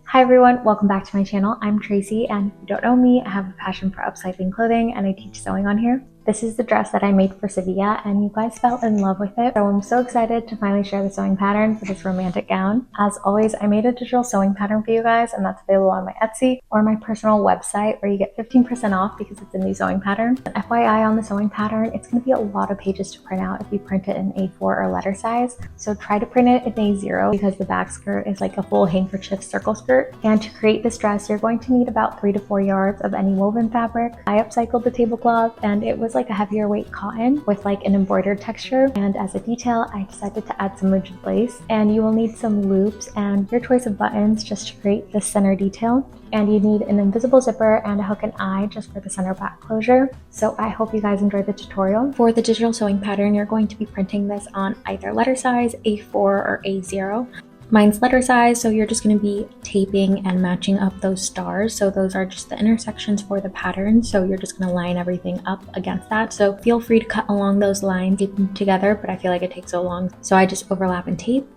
Hi everyone, welcome back to my channel. I'm Tracy, and if you don't know me, I have a passion for upcycling clothing and I teach sewing on here. This is the dress that I made for Sevilla and you guys fell in love with it. So I'm so excited to finally share the sewing pattern for this romantic gown. As always, I made a digital sewing pattern for you guys and that's available on my Etsy or my personal website where you get 15% off because it's a new sewing pattern. And FYI on the sewing pattern, it's going to be a lot of pages to print out if you print it in A4 or letter size. So try to print it in A0 because the back skirt is like a full handkerchief circle skirt. And to create this dress, you're going to need about 3 to 4 yards of any woven fabric. I upcycled the tablecloth and it was like a heavier weight cotton with like an embroidered texture, and as a detail I decided to add some rigid lace, and you will need some loops and your choice of buttons just to create the center detail, and you need an invisible zipper and a hook and eye just for the center back closure. So I hope you guys enjoyed the tutorial. For the digital sewing pattern, you're going to be printing this on either letter size, A4 or A0. Mine's letter size, so you're just going to be taping and matching up those stars. So those are just the intersections for the pattern. So you're just going to line everything up against that. So feel free to cut along those lines, tape them together, but I feel like it takes so long. So I just overlap and tape.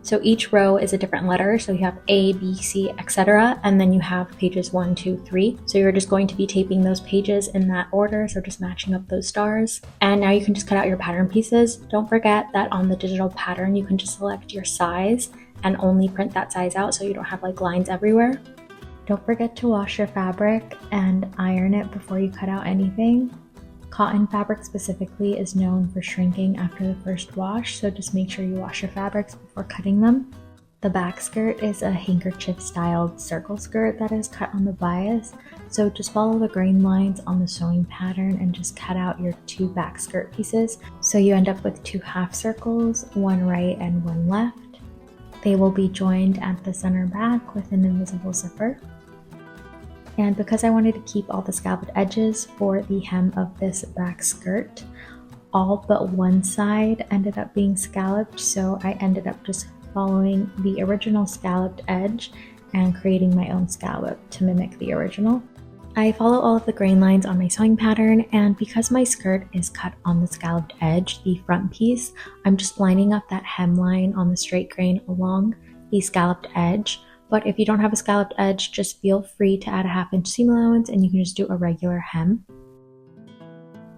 So each row is a different letter. So you have A, B, C, etc. And then you have pages 1, 2, 3. So you're just going to be taping those pages in that order. So just matching up those stars. And now you can just cut out your pattern pieces. Don't forget that on the digital pattern, you can just select your size and only print that size out so you don't have like lines everywhere. Don't forget to wash your fabric and iron it before you cut out anything. Cotton fabric specifically is known for shrinking after the first wash, so just make sure you wash your fabrics before cutting them. The back skirt is a handkerchief styled circle skirt that is cut on the bias, so just follow the grain lines on the sewing pattern and just cut out your 2 back skirt pieces so you end up with 2 half circles, one right and one left. They will be joined at the center back with an invisible zipper. And because I wanted to keep all the scalloped edges for the hem of this back skirt, all but one side ended up being scalloped, so I ended up just following the original scalloped edge and creating my own scallop to mimic the original. I follow all of the grain lines on my sewing pattern, and because my skirt is cut on the scalloped edge, the front piece, I'm just lining up that hemline on the straight grain along the scalloped edge. But if you don't have a scalloped edge, just feel free to add a 1/2 inch seam allowance and you can just do a regular hem.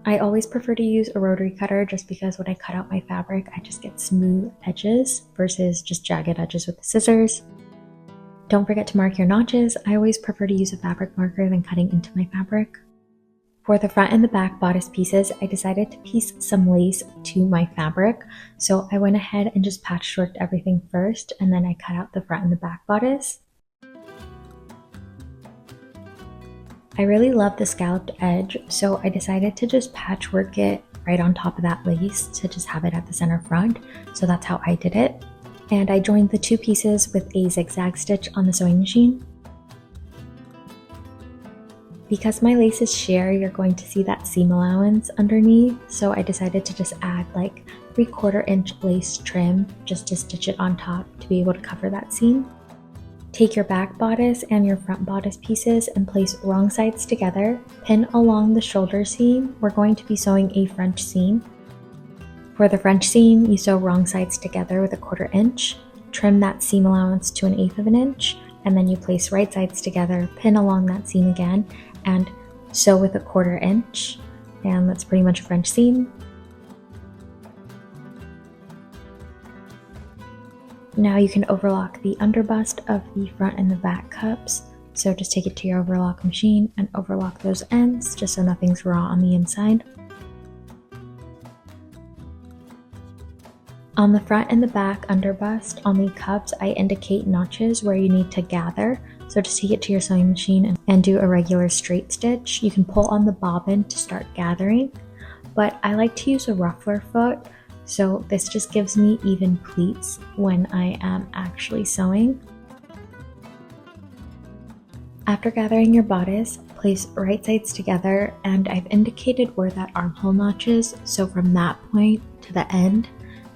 I always prefer to use a rotary cutter just because when I cut out my fabric, I just get smooth edges versus just jagged edges with the scissors. Don't forget to mark your notches. I always prefer to use a fabric marker than cutting into my fabric. For the front and the back bodice pieces, I decided to piece some lace to my fabric. So I went ahead and just patchworked everything first, and then I cut out the front and the back bodice. I really love the scalloped edge, so I decided to just patchwork it right on top of that lace to just have it at the center front. So that's how I did it. And I joined the 2 pieces with a zigzag stitch on the sewing machine. Because my lace is sheer, you're going to see that seam allowance underneath, so I decided to just add like 3/4 inch lace trim just to stitch it on top to be able to cover that seam. Take your back bodice and your front bodice pieces and place wrong sides together. Pin along the shoulder seam. We're going to be sewing a French seam. For the French seam, you sew wrong sides together with a 1/4 inch. Trim that seam allowance to 1/8 of an inch, and then you place right sides together, pin along that seam again, and sew with a 1/4 inch. And that's pretty much a French seam. Now you can overlock the underbust of the front and the back cups. So just take it to your overlock machine and overlock those ends just so nothing's raw on the inside. On the front and the back underbust on the cups, I indicate notches where you need to gather. So just take it to your sewing machine and do a regular straight stitch. You can pull on the bobbin to start gathering, but I like to use a ruffler foot. So this just gives me even pleats when I am actually sewing. After gathering your bodice, place right sides together, and I've indicated where that armhole notch is. So from that point to the end,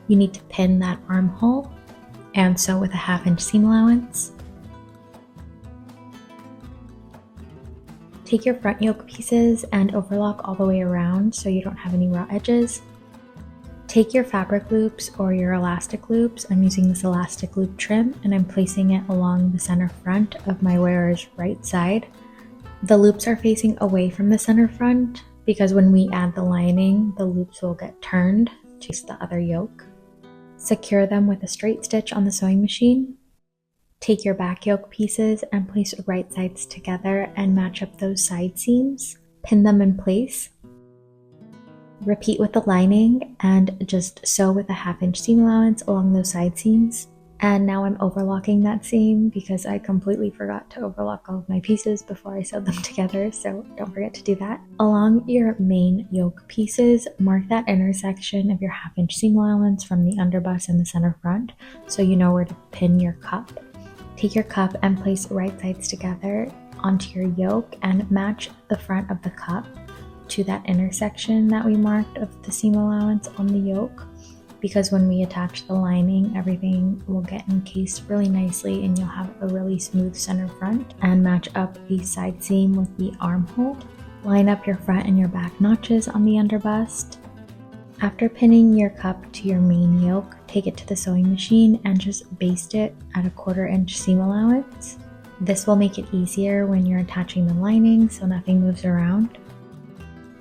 you need to pin that armhole and sew with a 1/2 inch seam allowance. Take your front yoke pieces and overlock all the way around so you don't have any raw edges. Take your fabric loops or your elastic loops. I'm using this elastic loop trim and I'm placing it along the center front of my wearer's right side. The loops are facing away from the center front because when we add the lining, the loops will get turned to face the other yoke. Secure them with a straight stitch on the sewing machine. Take your back yoke pieces and place right sides together and match up those side seams. Pin them in place. Repeat with the lining and just sew with a 1/2 inch seam allowance along those side seams. And now I'm overlocking that seam because I completely forgot to overlock all of my pieces before I sewed them together, so don't forget to do that. Along your main yoke pieces, mark that intersection of your 1/2 inch seam allowance from the underbust and the center front so you know where to pin your cup. Take your cup and place right sides together onto your yoke and match the front of the cup to that intersection that we marked of the seam allowance on the yoke, because when we attach the lining, everything will get encased really nicely and you'll have a really smooth center front. And match up the side seam with the armhole. Line up your front and your back notches on the underbust. After pinning your cup to your main yoke, take it to the sewing machine and just baste it at a 1/4 inch seam allowance. This will make it easier when you're attaching the lining so nothing moves around.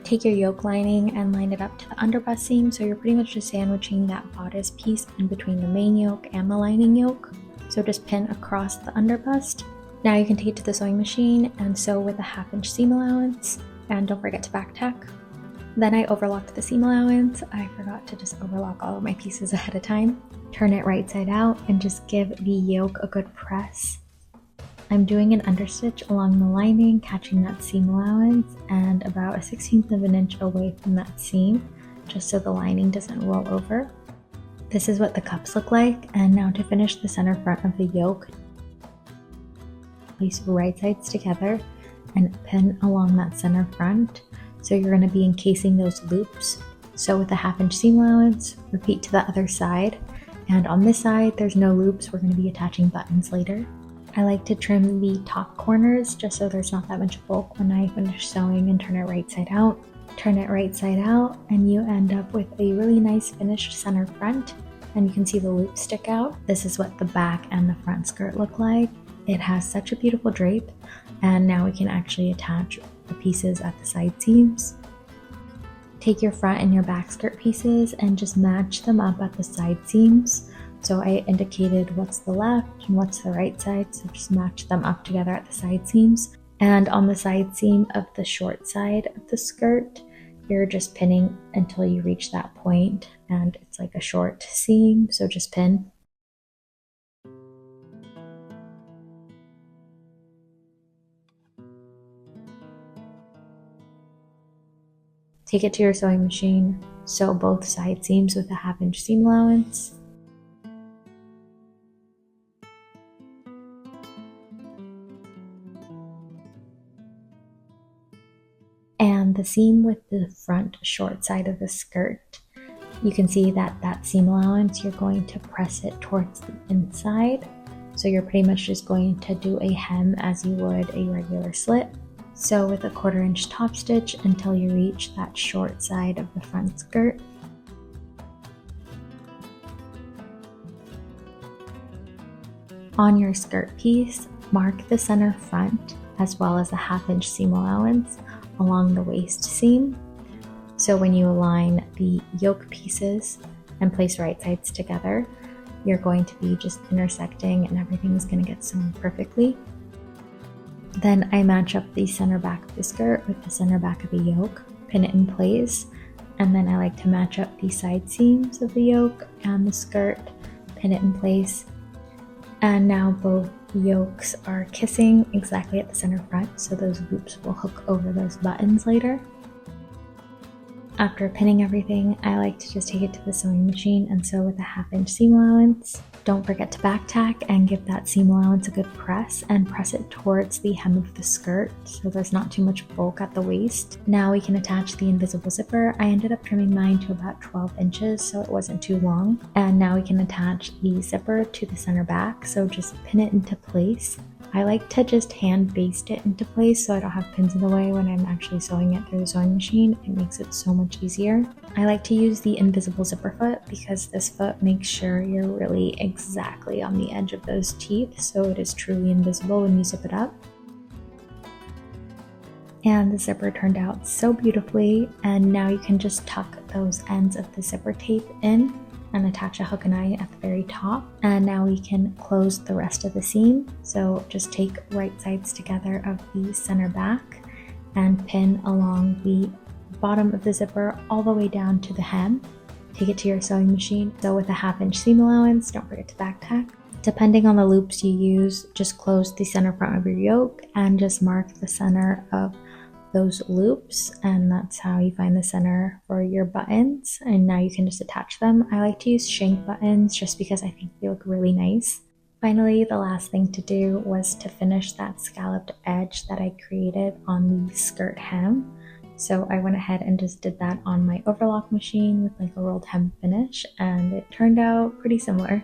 Take your yoke lining and line it up to the underbust seam, so you're pretty much just sandwiching that bodice piece in between the main yoke and the lining yoke. So just pin across the underbust. Now you can take it to the sewing machine and sew with a 1/2 inch seam allowance, and don't forget to back tack. Then I overlocked the seam allowance. I forgot to just overlock all of my pieces ahead of time. Turn it right side out and just give the yoke a good press. I'm doing an understitch along the lining, catching that seam allowance and about a 1/16 of an inch away from that seam, just so the lining doesn't roll over. This is what the cups look like, and now to finish the center front of the yoke, place right sides together and pin along that center front. So you're going to be encasing those loops. So with a 1/2 inch seam allowance, repeat to the other side, and on this side there's no loops, we're going to be attaching buttons later. I like to trim the top corners just so there's not that much bulk when I finish sewing, and turn it right side out. Turn it right side out and you end up with a really nice finished center front, and you can see the loops stick out. This is what the back and the front skirt look like. It has such a beautiful drape, and now we can actually attach the pieces at the side seams. Take your front and your back skirt pieces and just match them up at the side seams. So I indicated what's the left and what's the right side, so just match them up together at the side seams. And on the side seam of the short side of the skirt, you're just pinning until you reach that point, and it's like a short seam, so just pin. Take it to your sewing machine, sew both side seams with a 1/2 inch seam allowance. And the seam with the front short side of the skirt, you can see that that seam allowance, you're going to press it towards the inside. So you're pretty much just going to do a hem as you would a regular slit. Sew with a 1/4 inch top stitch until you reach that short side of the front skirt. On your skirt piece, mark the center front as well as a 1/2 inch seam allowance along the waist seam. So when you align the yoke pieces and place right sides together, you're going to be just intersecting and everything's going to get sewn perfectly. Then I match up the center back of the skirt with the center back of the yoke, pin it in place, and then I like to match up the side seams of the yoke and the skirt, pin it in place. And now both yokes are kissing exactly at the center front, so those loops will hook over those buttons later. After pinning everything, I like to just take it to the sewing machine and sew with a 1/2 inch seam allowance. Don't forget to back tack and give that seam allowance a good press, and press it towards the hem of the skirt so there's not too much bulk at the waist. Now we can attach the invisible zipper. I ended up trimming mine to about 12 inches so it wasn't too long. And now we can attach the zipper to the center back, so just pin it into place I like to just hand baste it into place so I don't have pins in the way when I'm actually sewing it through the sewing machine. It makes it so much easier. I like to use the invisible zipper foot because this foot makes sure you're really exactly on the edge of those teeth, so it is truly invisible when you zip it up. And the zipper turned out so beautifully, and now you can just tuck those ends of the zipper tape in and attach a hook and eye at the very top. And now we can close the rest of the seam. So just take right sides together of the center back and pin along the bottom of the zipper all the way down to the hem. Take it to your sewing machine. So with a 1/2 inch seam allowance, don't forget to back tack. Depending on the loops you use, just close the center front of your yoke and just mark the center of those loops, and that's how you find the center for your buttons. And now you can just attach them. I like to use shank buttons just because I think they look really nice. Finally, the last thing to do was to finish that scalloped edge that I created on the skirt hem. So I went ahead and just did that on my overlock machine with like a rolled hem finish, and it turned out pretty similar.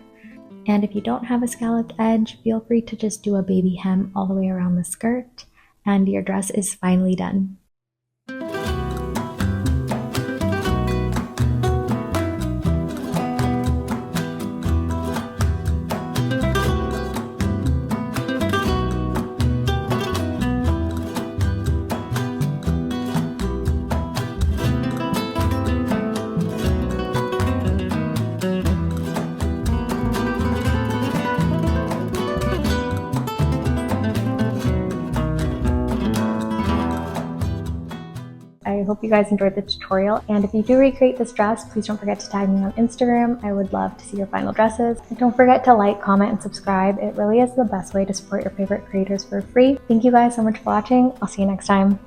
And if you don't have a scalloped edge, feel free to just do a baby hem all the way around the skirt, and your dress is finally done. I hope you guys enjoyed the tutorial, and if you do recreate this dress, please don't forget to tag me on Instagram. I would love to see your final dresses. And don't forget to like, comment, and subscribe. It really is the best way to support your favorite creators for free. Thank you guys so much for watching. I'll see you next time.